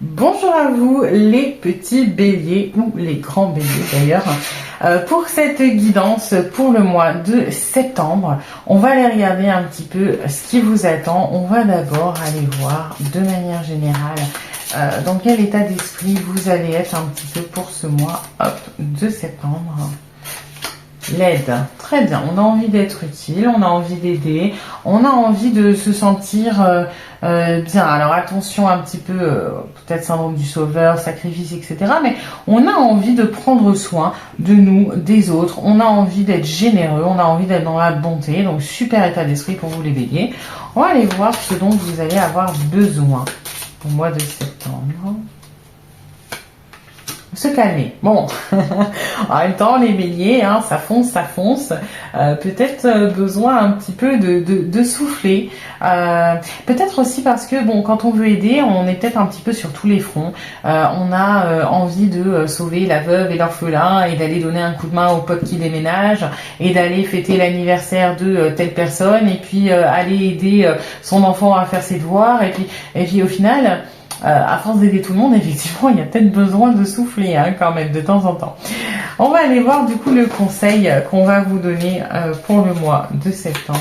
Bonjour à vous les petits béliers ou les grands béliers d'ailleurs. Pour cette guidance pour le mois de septembre, on va aller regarder un petit peu ce qui vous attend. On va d'abord aller voir de manière générale dans quel état d'esprit vous allez être un petit peu pour ce mois de septembre. L'aide, très bien, on a envie d'être utile, on a envie d'aider, on a envie de se sentir bien. Alors attention un petit peu, peut-être syndrome du sauveur, sacrifice, etc. Mais on a envie de prendre soin de nous, des autres, on a envie d'être généreux, on a envie d'être dans la bonté. Donc super état d'esprit pour vous les béliers. On va aller voir ce dont vous allez avoir besoin au mois de septembre. Se calmer. Bon, en même temps, les béliers, hein, ça fonce, ça fonce. Peut-être besoin un petit peu de souffler. Peut-être aussi parce que, bon, quand on veut aider, on est peut-être un petit peu sur tous les fronts. On a envie de sauver la veuve et l'orphelin et d'aller donner un coup de main au pote qui déménage et d'aller fêter l'anniversaire de telle personne et puis aller aider son enfant à faire ses devoirs et puis au final... à force d'aider tout le monde, effectivement, il y a peut-être besoin de souffler hein, quand même de temps en temps. On va aller voir du coup le conseil qu'on va vous donner pour le mois de septembre.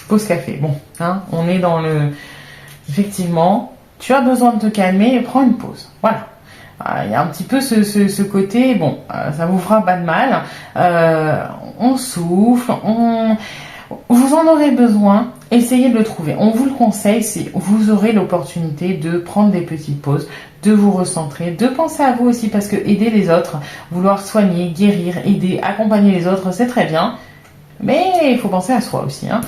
Pause café. Bon, hein, on est dans le... Effectivement, tu as besoin de te calmer et prends une pause. Voilà. Il y a un petit peu ce côté, bon, ça vous fera pas de mal. On souffle, vous en aurez besoin, essayez de le trouver. On vous le conseille, vous aurez l'opportunité de prendre des petites pauses, de vous recentrer, de penser à vous aussi, parce que aider les autres, vouloir soigner, guérir, aider, accompagner les autres, c'est très bien. Mais il faut penser à soi aussi. Hein.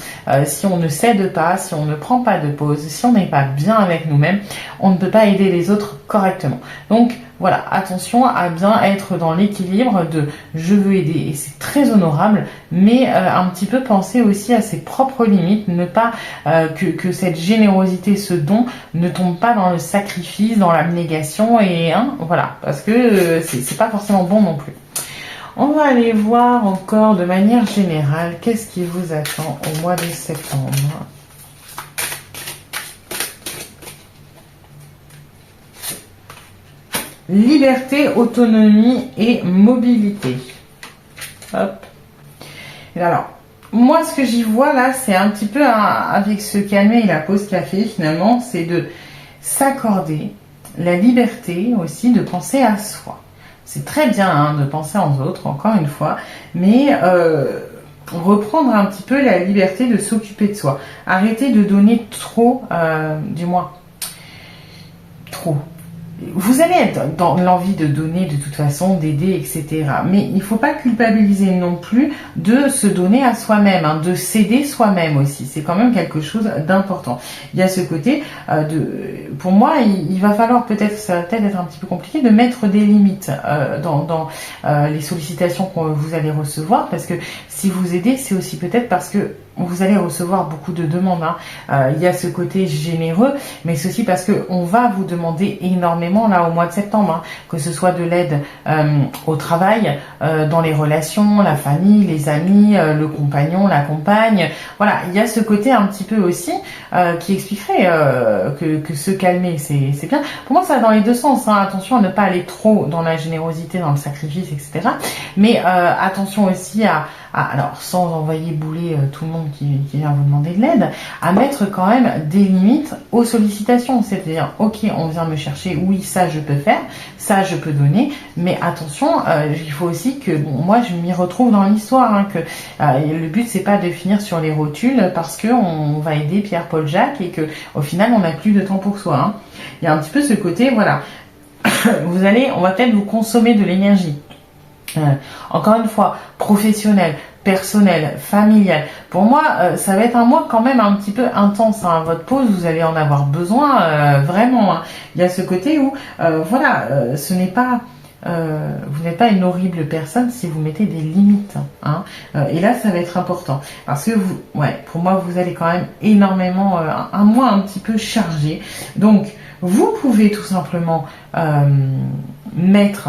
Si on ne cède pas, si on ne prend pas de pause, si on n'est pas bien avec nous-mêmes, on ne peut pas aider les autres correctement. Donc voilà, attention à bien être dans l'équilibre de je veux aider, et c'est très honorable, mais un petit peu penser aussi à ses propres limites, ne pas que cette générosité, ce don ne tombe pas dans le sacrifice, dans l'abnégation, et hein, voilà, parce que c'est pas forcément bon non plus. On va aller voir encore de manière générale qu'est-ce qui vous attend au mois de septembre. Liberté, autonomie et mobilité. Hop. Et alors, moi ce que j'y vois là, c'est un petit peu avec ce calmer et la pause café finalement, c'est de s'accorder la liberté aussi de penser à soi. C'est très bien hein, de penser aux autres, encore une fois, mais reprendre un petit peu la liberté de s'occuper de soi. Arrêter de donner trop, du moins, trop. Vous allez être dans l'envie de donner de toute façon, d'aider, etc. Mais il ne faut pas culpabiliser non plus de se donner à soi-même, hein, de s'aider soi-même aussi. C'est quand même quelque chose d'important. Il y a ce côté pour moi, il va falloir peut-être, ça va peut-être être un petit peu compliqué, de mettre des limites dans les sollicitations que vous allez recevoir, parce que si vous aidez, c'est aussi peut-être parce que vous allez recevoir beaucoup de demandes. Hein. Il y a ce côté généreux, mais c'est aussi parce qu'on va vous demander énormément là au mois de septembre, hein, que ce soit de l'aide au travail, dans les relations, la famille, les amis, le compagnon, la compagne. Voilà, il y a ce côté un petit peu aussi qui expliquerait que se calmer, c'est bien. Pour moi, ça va dans les deux sens. Hein. Attention à ne pas aller trop dans la générosité, dans le sacrifice, etc. Mais attention aussi alors sans envoyer bouler tout le monde qui vient vous demander de l'aide, à mettre quand même des limites aux sollicitations. C'est-à-dire, ok, on vient me chercher, oui, ça je peux faire, ça je peux donner, mais attention, il faut aussi que, bon, moi je m'y retrouve dans l'histoire, hein, que le but c'est pas de finir sur les rotules parce que on va aider Pierre, Paul, Jacques et que au final on n'a plus de temps pour soi. Hein. Il y a un petit peu ce côté, voilà, on va peut-être vous consommer de l'énergie. Encore une fois, professionnel, personnel, familial. Pour moi, ça va être un mois quand même un petit peu intense. Hein. Votre pause, vous allez en avoir besoin, vraiment. Hein. Il y a ce côté où, ce n'est pas... vous n'êtes pas une horrible personne si vous mettez des limites. Hein. Et là, ça va être important. Parce que, pour moi, vous allez quand même énormément... un mois un petit peu chargé. Donc, vous pouvez tout simplement mettre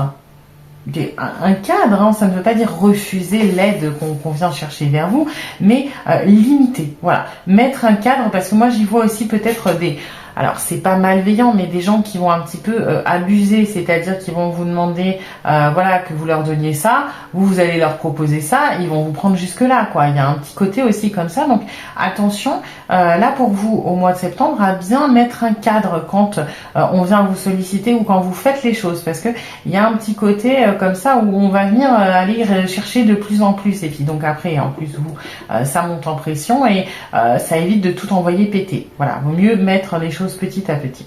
un cadre, hein, ça ne veut pas dire refuser l'aide qu'on vient chercher vers vous, mais limiter, voilà, mettre un cadre, parce que moi j'y vois aussi peut-être des... Alors, c'est pas malveillant, mais des gens qui vont un petit peu abuser, c'est-à-dire qu'ils vont vous demander, voilà, que vous leur donniez ça, vous allez leur proposer ça, ils vont vous prendre jusque-là, quoi. Il y a un petit côté aussi comme ça, donc attention, là pour vous, au mois de septembre, à bien mettre un cadre quand on vient vous solliciter ou quand vous faites les choses, parce que il y a un petit côté comme ça où on va venir aller chercher de plus en plus, et puis donc après, en plus, vous, ça monte en pression et ça évite de tout envoyer péter. Voilà, vaut mieux mettre les choses petit à petit.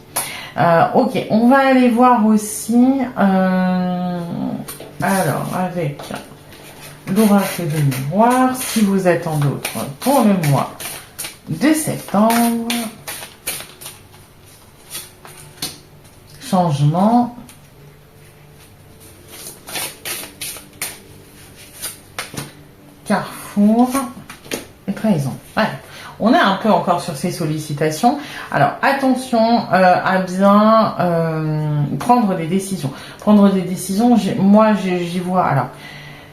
Ok, on va aller voir aussi alors avec l'oracle de miroir, si vous êtes en d'autres pour le mois de septembre. Changement. Carrefour et trahison. Ouais. On est un peu encore sur ces sollicitations. Alors attention à bien prendre des décisions. Prendre des décisions, moi j'y vois. Alors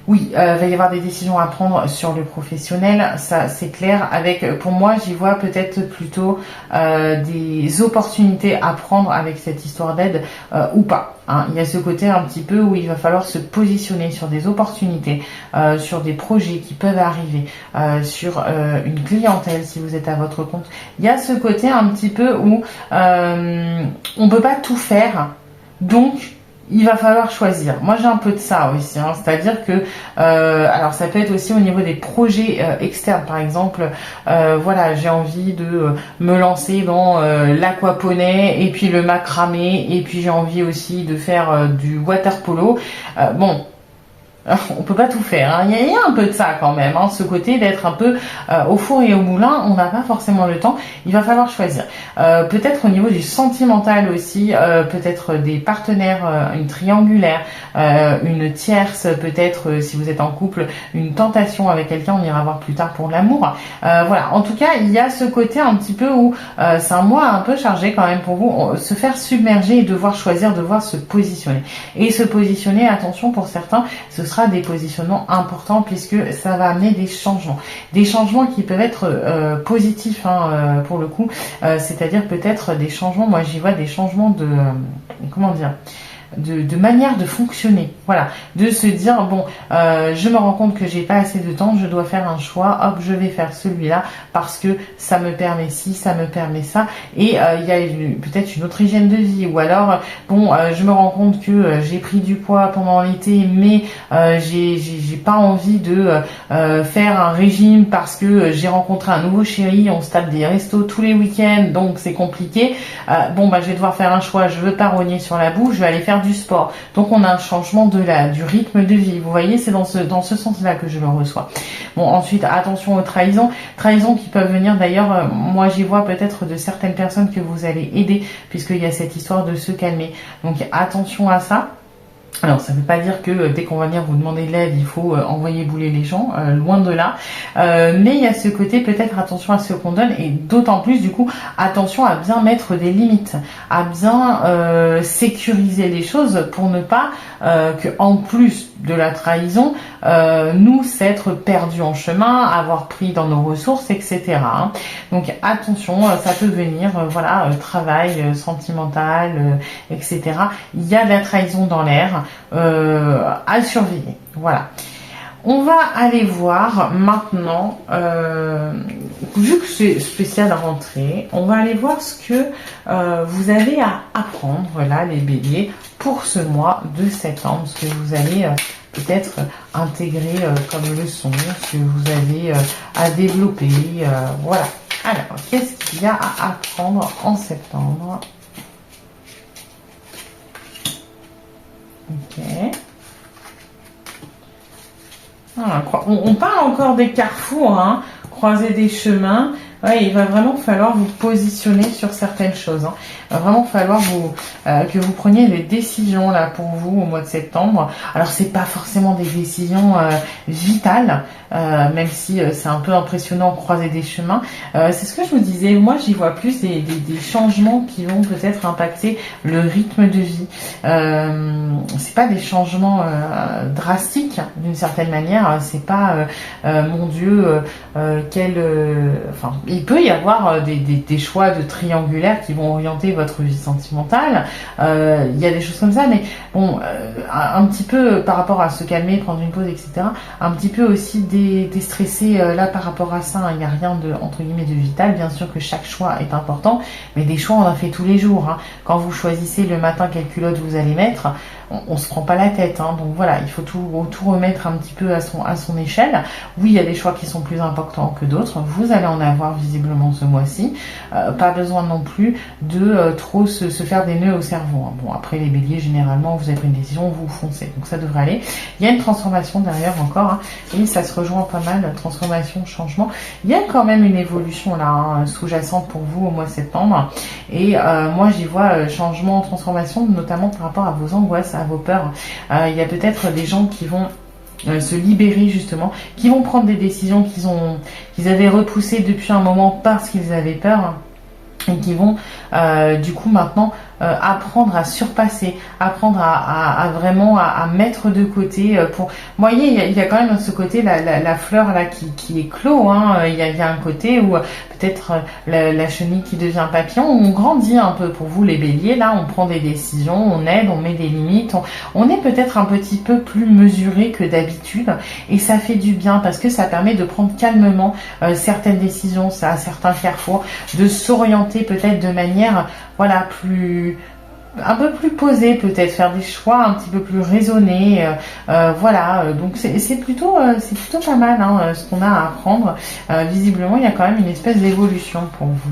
oui, il va y avoir des décisions à prendre sur le professionnel, ça c'est clair. Avec, pour moi, j'y vois peut-être plutôt des opportunités à prendre avec cette histoire d'aide ou pas. Hein. Il y a ce côté un petit peu où il va falloir se positionner sur des opportunités, sur des projets qui peuvent arriver, sur une clientèle si vous êtes à votre compte. Il y a ce côté un petit peu où on peut pas tout faire, donc il va falloir choisir. Moi, j'ai un peu de ça aussi, hein. C'est-à-dire que, alors ça peut être aussi au niveau des projets externes, par exemple. Voilà, j'ai envie de me lancer dans l'aquaponie et puis le macramé, et puis j'ai envie aussi de faire du water polo. Bon. On peut pas tout faire, hein. Il y a un peu de ça quand même, hein. Ce côté d'être un peu au four et au moulin, on n'a pas forcément le temps, il va falloir choisir. Peut-être au niveau du sentimental aussi, peut-être des partenaires, une triangulaire, une tierce, peut-être si vous êtes en couple, une tentation avec quelqu'un, on ira voir plus tard pour l'amour. Voilà, en tout cas, il y a ce côté un petit peu où c'est un mois un peu chargé quand même pour vous, se faire submerger et devoir choisir, devoir se positionner. Et se positionner, attention pour certains, ce sera des positionnements importants puisque ça va amener des changements qui peuvent être positifs, hein, pour le coup, c'est-à-dire peut-être des changements, moi j'y vois des changements de comment dire, de manière de fonctionner, voilà, de se dire bon, je me rends compte que j'ai pas assez de temps, je dois faire un choix, hop, je vais faire celui-là parce que ça me permet ci, ça me permet ça, et il y a peut-être une autre hygiène de vie, ou alors bon, je me rends compte que j'ai pris du poids pendant l'été, mais j'ai pas envie de faire un régime parce que j'ai rencontré un nouveau chéri, on se tape des restos tous les week-ends, donc c'est compliqué. Bon bah je vais devoir faire un choix, je veux pas rogner sur la boue, je vais aller faire du sport. Donc on a un changement du rythme de vie. Vous voyez, c'est dans ce sens-là que je le reçois. Bon, ensuite, attention aux trahisons. Trahisons qui peuvent venir d'ailleurs, moi j'y vois peut-être de certaines personnes que vous allez aider, puisqu'il y a cette histoire de se calmer. Donc attention à ça. Alors, ça ne veut pas dire que dès qu'on va venir vous demander de l'aide, il faut envoyer bouler les gens, loin de là. Mais il y a ce côté, peut-être attention à ce qu'on donne, et d'autant plus, du coup, attention à bien mettre des limites, à bien sécuriser les choses pour ne pas que, en plus de la trahison, nous s'être perdus en chemin, avoir pris dans nos ressources, etc. Hein. Donc attention, ça peut venir, voilà, travail sentimental, etc. Il y a de la trahison dans l'air. À surveiller. Voilà. On va aller voir maintenant, vu que c'est spécial rentrée, on va aller voir ce que vous avez à apprendre, là, les béliers, pour ce mois de septembre, ce que vous allez peut-être intégrer comme leçon, ce que vous avez à développer, voilà. Alors, qu'est-ce qu'il y a à apprendre en septembre? Ok. Ah, on parle encore des carrefours, hein, croiser des chemins. Ouais, il va vraiment falloir vous positionner sur certaines choses. Hein. Il va vraiment falloir que vous preniez des décisions là pour vous au mois de septembre. Alors c'est pas forcément des décisions vitales, même si c'est un peu impressionnant de croiser des chemins. C'est ce que je vous disais. Moi, j'y vois plus des changements qui vont peut-être impacter le rythme de vie. C'est pas des changements drastiques d'une certaine manière. C'est pas mon Dieu enfin, il peut y avoir des choix de triangulaire qui vont orienter votre vie sentimentale. Il y a des choses comme ça, mais bon, un petit peu par rapport à se calmer, prendre une pause, etc. Un petit peu aussi déstresser là par rapport à ça. Il n'y a rien de entre guillemets de vital. Bien sûr que chaque choix est important, mais des choix on en fait tous les jours. Hein. Quand vous choisissez le matin quelle culotte vous allez mettre, on se prend pas la tête. Hein. Donc voilà, il faut tout remettre un petit peu à son échelle. Oui, il y a des choix qui sont plus importants que d'autres. Vous allez en avoir visiblement ce mois-ci. Pas besoin non plus de trop se faire des nœuds au cerveau. Hein. Bon, après les béliers, généralement, vous avez pris une décision, vous foncez. Donc ça devrait aller. Il y a une transformation derrière encore. Hein, et ça se rejoint pas mal, transformation, changement. Il y a quand même une évolution là, hein, sous-jacente pour vous au mois de septembre. Et moi, j'y vois changement, transformation, notamment par rapport à vos angoisses, à vos peurs. Il y a peut-être des gens qui vont se libérer justement, qui vont prendre des décisions qu'ils avaient repoussées depuis un moment parce qu'ils avaient peur et qui vont du coup maintenant apprendre à surpasser, apprendre à vraiment à mettre de côté pour... Vous voyez, il y a quand même ce côté, la fleur là qui est clos, hein. Il y a un côté où peut-être la chenille qui devient papillon, on grandit un peu pour vous les béliers, là on prend des décisions, on aide, on met des limites, on est peut-être un petit peu plus mesuré que d'habitude et ça fait du bien parce que ça permet de prendre calmement certaines décisions, ça a certains carrefours, de s'orienter peut-être de manière voilà un peu plus posée, peut-être faire des choix un petit peu plus raisonnés, voilà, donc c'est plutôt pas mal hein, ce qu'on a à apprendre. Visiblement il y a quand même une espèce d'évolution pour vous.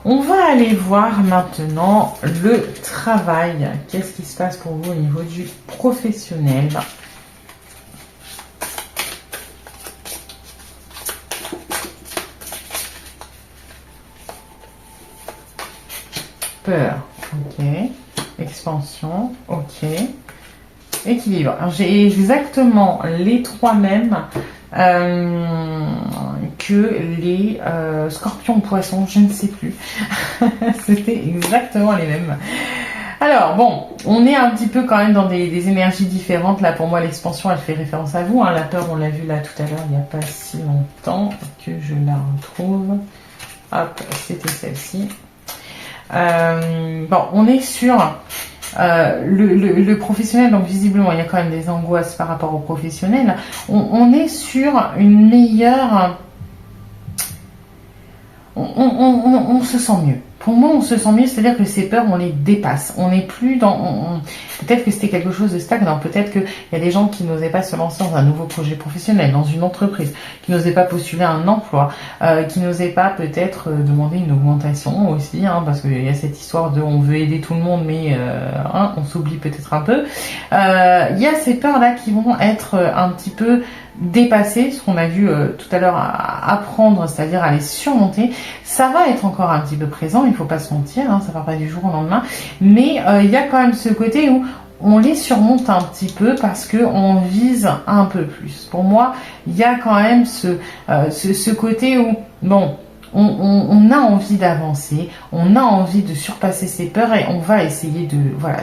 On va aller voir maintenant le travail. Qu'est-ce qui se passe pour vous au niveau du professionnel? Peur, ok. Expansion, ok. Équilibre. Alors j'ai exactement les trois mêmes que les scorpions poissons, je ne sais plus. C'était exactement les mêmes. Alors bon, on est un petit peu quand même dans des énergies différentes. Là pour moi l'expansion elle fait référence à vous. Hein. La peur on l'a vu là tout à l'heure il n'y a pas si longtemps que je la retrouve. Hop, c'était celle-ci. Bon, on est sur le professionnel, donc visiblement il y a quand même des angoisses par rapport au professionnel. On est sur une meilleure... On se sent mieux. Pour moi, on se sent mieux, c'est-à-dire que ces peurs, on les dépasse. On n'est plus dans... Peut-être que c'était quelque chose de stagnant. Peut-être qu'il y a des gens qui n'osaient pas se lancer dans un nouveau projet professionnel, dans une entreprise, qui n'osaient pas postuler un emploi, qui n'osaient pas peut-être demander une augmentation aussi, hein, parce qu'il y a cette histoire de on veut aider tout le monde, mais hein, on s'oublie peut-être un peu. Il y a ces peurs-là qui vont être un petit peu dépasser ce qu'on a vu tout à l'heure, apprendre, c'est-à-dire à les surmonter. Ça va être encore un petit peu présent, il faut pas se mentir, hein, ça va pas du jour au lendemain, mais il y a quand même ce côté où on les surmonte un petit peu parce que on vise un peu plus. Pour moi, il y a quand même ce côté où, bon, on a envie d'avancer, on a envie de surpasser ses peurs et on va essayer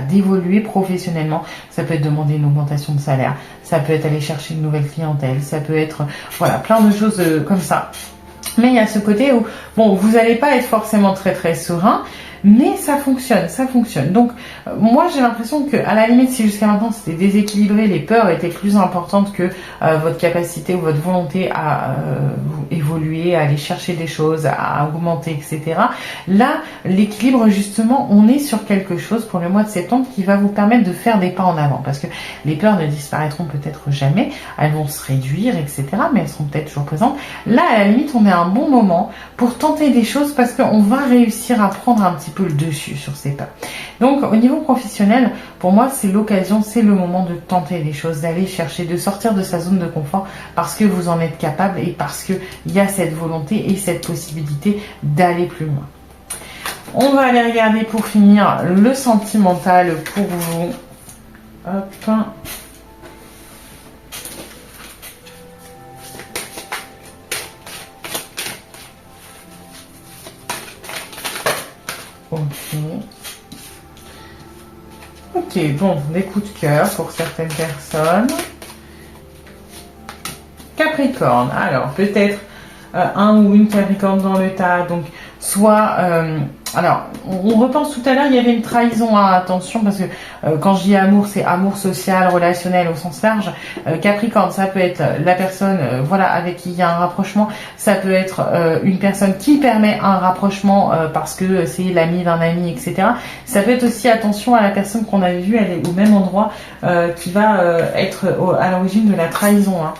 d'évoluer professionnellement. Ça peut être demander une augmentation de salaire, ça peut être aller chercher une nouvelle clientèle, ça peut être plein de choses comme ça. Mais il y a ce côté où bon, vous n'allez pas être forcément très très serein, mais ça fonctionne, ça fonctionne. Donc moi j'ai l'impression que à la limite si jusqu'à maintenant c'était déséquilibré, les peurs étaient plus importantes que votre capacité ou votre volonté à évoluer, à aller chercher des choses, à augmenter, etc. Là l'équilibre justement, on est sur quelque chose pour le mois de septembre qui va vous permettre de faire des pas en avant, parce que les peurs ne disparaîtront peut-être jamais, elles vont se réduire, etc. mais elles seront peut-être toujours présentes. Là à la limite on est à un bon moment pour tenter des choses parce qu'on va réussir à prendre un petit petit peu le dessus sur ces pas. Donc au niveau professionnel, pour moi c'est l'occasion, c'est le moment de tenter les choses, d'aller chercher, de sortir de sa zone de confort parce que vous en êtes capable et parce qu'il y a cette volonté et cette possibilité d'aller plus loin. On va aller regarder pour finir le sentimental pour vous. Hop. Ok. Ok, bon, des coups de cœur pour certaines personnes. Capricorne, alors peut-être un ou une Capricorne dans le tas, donc soit... alors, on repense tout à l'heure, il y avait une trahison, hein, attention, parce que quand je dis amour, c'est amour social, relationnel au sens large. Capricorne, ça peut être la personne voilà, avec qui il y a un rapprochement, ça peut être une personne qui permet un rapprochement parce que c'est l'ami d'un ami, etc. Ça peut être aussi, attention à la personne qu'on avait vue, elle est au même endroit, qui va être à l'origine de la trahison. Hein.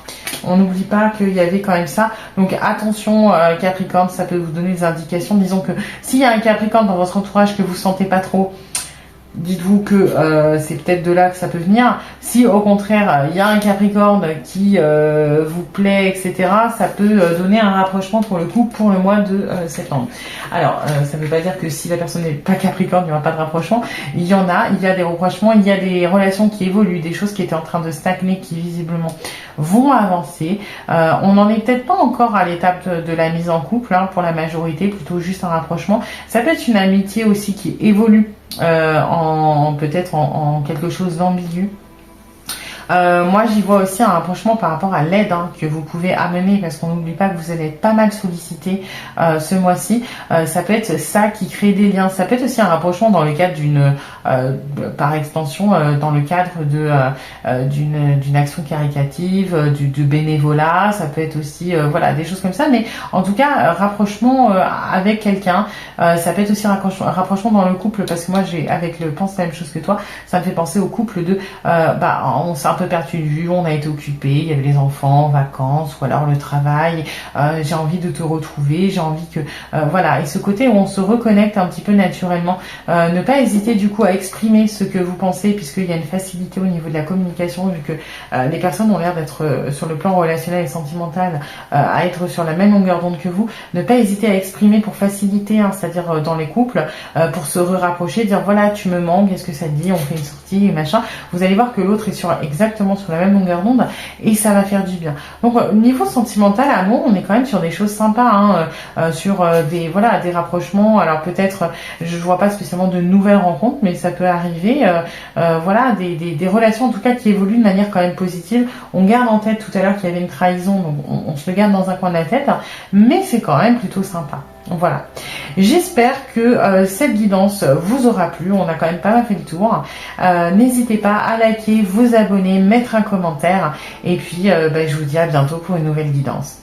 On n'oublie pas qu'il y avait quand même ça. Donc attention Capricorne, ça peut vous donner des indications. Disons que s'il y a un Capricorne dans votre entourage que vous sentez pas trop, dites-vous que c'est peut-être de là que ça peut venir. Si au contraire il y a un Capricorne qui vous plaît, etc., ça peut donner un rapprochement pour le coup pour le mois de septembre. Alors ça ne veut pas dire que si la personne n'est pas Capricorne, il n'y aura pas de rapprochement. Il y en a, il y a des rapprochements, il y a des relations qui évoluent, des choses qui étaient en train de stagner, qui visiblement vont avancer. On n'en est peut-être pas encore à l'étape de la mise en couple, hein, pour la majorité, plutôt juste un rapprochement. Ça peut être une amitié aussi qui évolue peut-être en quelque chose d'ambigu. Moi j'y vois aussi un rapprochement par rapport à l'aide, hein, que vous pouvez amener, parce qu'on n'oublie pas que vous allez être pas mal sollicité ce mois-ci. Ça peut être ça qui crée des liens. Ça peut être aussi un rapprochement dans le cadre d'une par extension dans le cadre de d'une action caritative, du bénévolat. Ça peut être aussi voilà, des choses comme ça, mais en tout cas rapprochement avec quelqu'un. Ça peut être aussi rapprochement dans le couple, parce que moi j'ai avec le pense la même chose que toi, ça me fait penser au couple de on s'est un peu perdu de vue, on a été occupé, il y avait les enfants, vacances ou alors le travail, j'ai envie de te retrouver, j'ai envie que voilà, et ce côté où on se reconnecte un petit peu naturellement. Ne pas hésiter du coup à exprimer ce que vous pensez, puisqu'il y a une facilité au niveau de la communication, vu que les personnes ont l'air d'être sur le plan relationnel et sentimental à être sur la même longueur d'onde que vous. Ne pas hésiter à exprimer pour faciliter, hein, c'est-à-dire dans les couples, pour se rapprocher, dire voilà, tu me manques, est-ce que ça te dit, on fait une sortie et machin. Vous allez voir que l'autre est exactement sur la même longueur d'onde et ça va faire du bien. Donc niveau sentimental, amour, on est quand même sur des choses sympas, hein, sur des rapprochements. Alors peut-être, je vois pas spécialement de nouvelles rencontres, mais ça peut arriver. Voilà, des relations en tout cas qui évoluent de manière quand même positive. On garde en tête tout à l'heure qu'il y avait une trahison, donc on se le garde dans un coin de la tête, mais c'est quand même plutôt sympa. Voilà, j'espère que cette guidance vous aura plu. On a quand même pas mal fait le tour. N'hésitez pas à liker, vous abonner, mettre un commentaire et puis je vous dis à bientôt pour une nouvelle guidance.